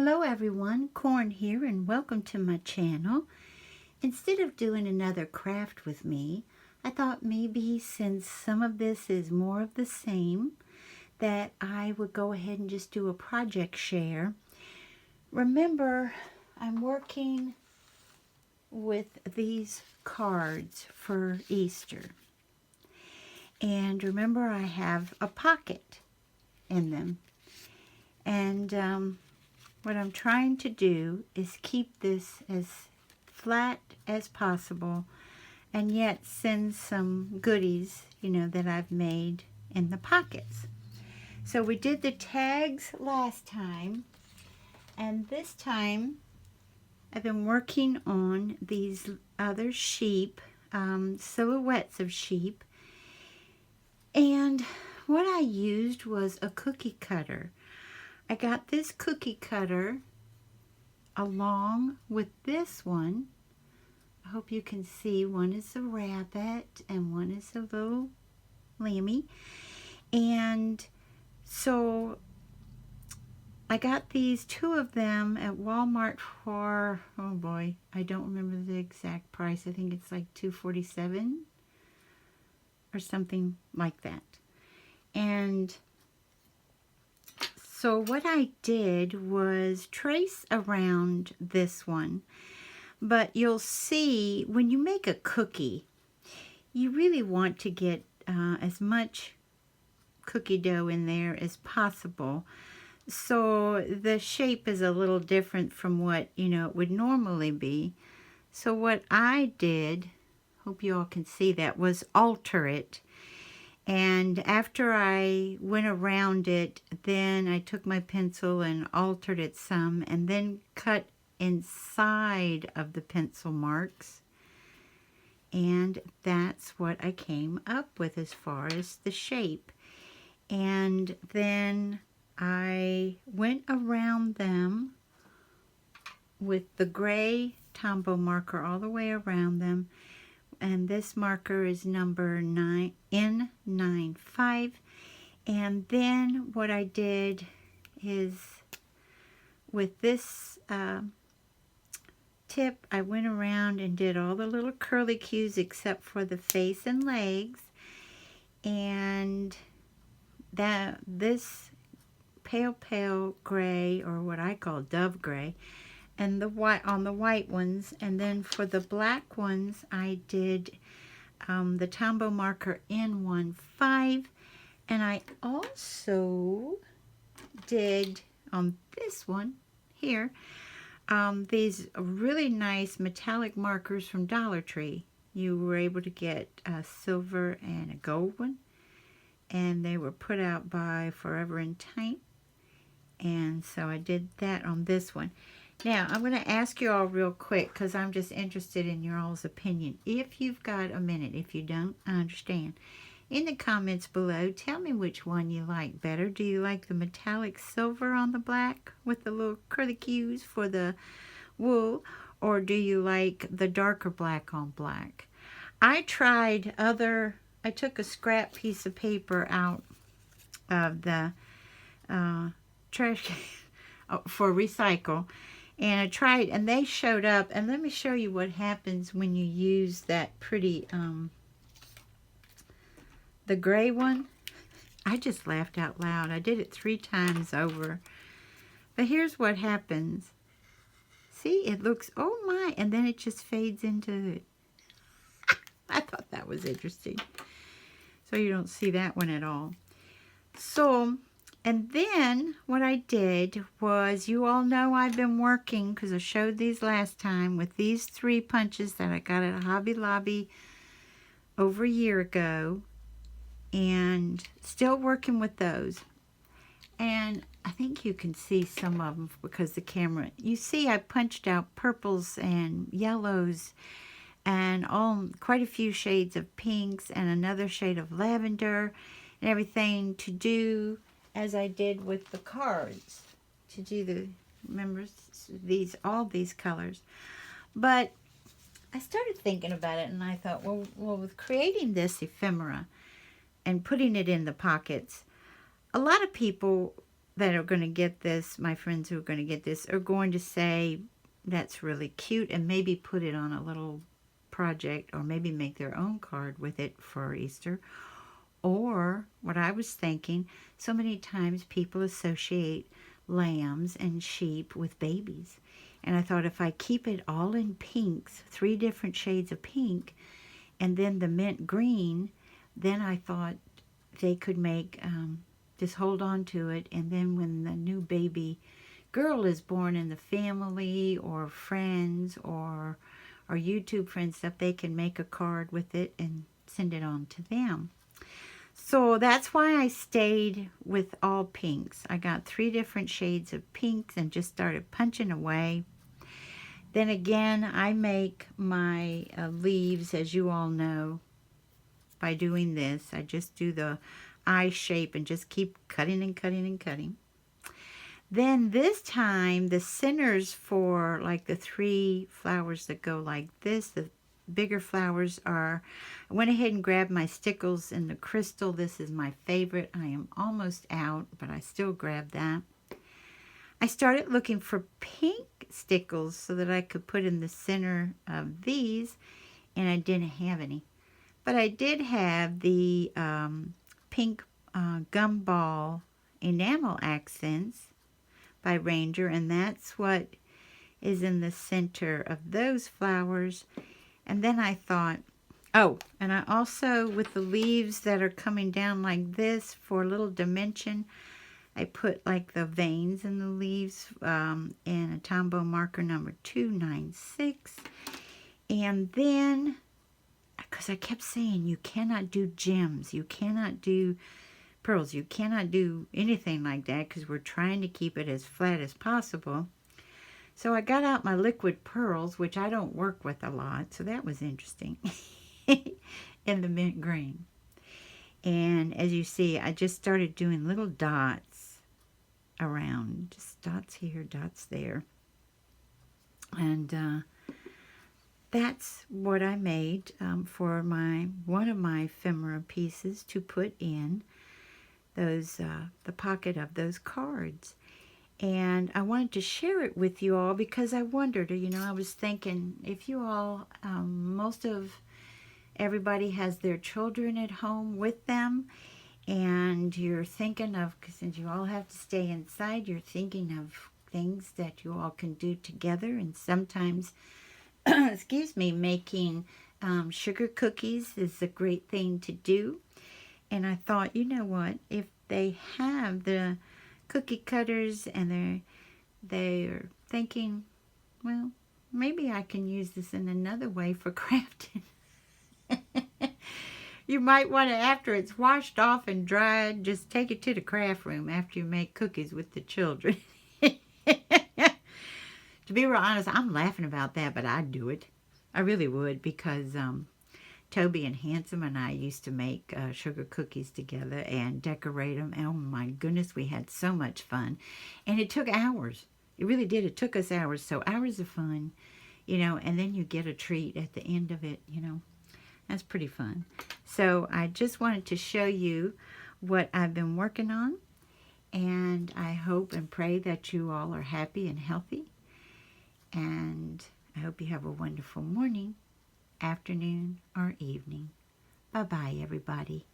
Hello everyone, Corn here and welcome to my channel. Instead of doing another craft with me, I thought maybe since some of this is more of the same, that I would go ahead and just do a project share. Remember, I'm working with these cards for Easter. And remember, I have a pocket in them. And what I'm trying to do is keep this as flat as possible and yet send some goodies, that I've made in the pockets. So we did the tags last time, and this time I've been working on these other sheep, silhouettes of sheep, and what I used was a cookie cutter. I got this cookie cutter along with this one. I hope you can see one is a rabbit and one is a little lammy. And so I got these two of them at Walmart for, oh boy, I don't remember the exact price. I think it's like $2.47 or something like that. And so what I did was trace around this one, but you'll see when you make a cookie, you really want to get as much cookie dough in there as possible. So the shape is a little different from what, it would normally be. So what I did, hope you all can see that, was alter it. And after I went around it, then I took my pencil and altered it some and then cut inside of the pencil marks. And that's what I came up with as far as the shape. And then I went around them with the gray Tombow marker all the way around them. And this marker is number N95. And then what I did is with this tip, I went around and did all the little curly cues except for the face and legs. And this pale gray, or what I call dove gray, and the white on the white ones, and then for the black ones I did the Tombow marker N15, and I also did on this one here these really nice metallic markers from Dollar Tree. You were able to get a silver and a gold one, and they were put out by Forever in Time, and so I did that on this one. Now, I'm going to ask you all real quick because I'm just interested in your all's opinion. If you've got a minute, if you don't, I understand. In the comments below, tell me which one you like better. Do you like the metallic silver on the black with the little curly cues for the wool? Or do you like the darker black on black? I took a scrap piece of paper out of the trash can for recycle. And I tried, and they showed up. And let me show you what happens when you use that pretty, the gray one. I just laughed out loud. I did it 3 times over. But here's what happens. See, it looks, oh my, and then it just fades into it. I thought that was interesting. So you don't see that one at all. So, and then what I did was, you all know I've been working, because I showed these last time, with these 3 punches that I got at Hobby Lobby over a year ago, and still working with those. And I think you can see some of them because the camera, you see I punched out purples and yellows and quite a few shades of pinks and another shade of lavender and everything to do as I did with the cards, to do remember all these colors. But I started thinking about it, and I thought, well, with creating this ephemera and putting it in the pockets, a lot of people that are going to get this, my friends who are going to get this, are going to say, that's really cute, and maybe put it on a little project, or maybe make their own card with it for Easter. Or what I was thinking, so many times people associate lambs and sheep with babies. And I thought, if I keep it all in pinks, 3 different shades of pink, and then the mint green, then I thought they could make, just hold on to it, and then when the new baby girl is born in the family or friends or YouTube friends stuff, they can make a card with it and send it on to them. So that's why I stayed with all pinks. I got 3 different shades of pinks and just started punching away. Then again, I make my leaves, as you all know, by doing this. I just do the eye shape and just keep cutting and cutting and cutting. Then this time, the centers for like the 3 flowers that go like this, the bigger flowers are, I went ahead and grabbed my stickles in the crystal. This is my favorite. I am almost out, but I still grabbed that. I started looking for pink stickles so that I could put in the center of these, and I didn't have any. But I did have the pink gumball enamel accents by Ranger, and that's what is in the center of those flowers. And then I thought, oh, and I also, with the leaves that are coming down like this, for a little dimension, I put like the veins in the leaves in a Tombow marker number 296. And then, because I kept saying, you cannot do gems, you cannot do pearls, you cannot do anything like that, because we're trying to keep it as flat as possible. So I got out my liquid pearls, which I don't work with a lot, so that was interesting, in the mint green. And as you see, I just started doing little dots around, just dots here, dots there. And that's what I made for one of my ephemera pieces to put in those the pocket of those cards. And I wanted to share it with you all because I wondered, I was thinking, if you all, most of everybody has their children at home with them, and you're thinking of, since you all have to stay inside, you're thinking of things that you all can do together. And sometimes, excuse me, making sugar cookies is a great thing to do. And I thought, you know what, if they have the cookie cutters and they're thinking, well, maybe I can use this in another way for crafting. You might want to, after it's washed off and dried, just take it to the craft room after you make cookies with the children. To be real honest, I'm laughing about that, but I'd do it. I really would, because Toby and Handsome and I used to make sugar cookies together and decorate them. Oh my goodness, we had so much fun. And it took hours. It really did. It took us hours. So hours of fun, and then you get a treat at the end of it, That's pretty fun. So I just wanted to show you what I've been working on. And I hope and pray that you all are happy and healthy. And I hope you have a wonderful morning, afternoon, or evening. Bye-bye, everybody.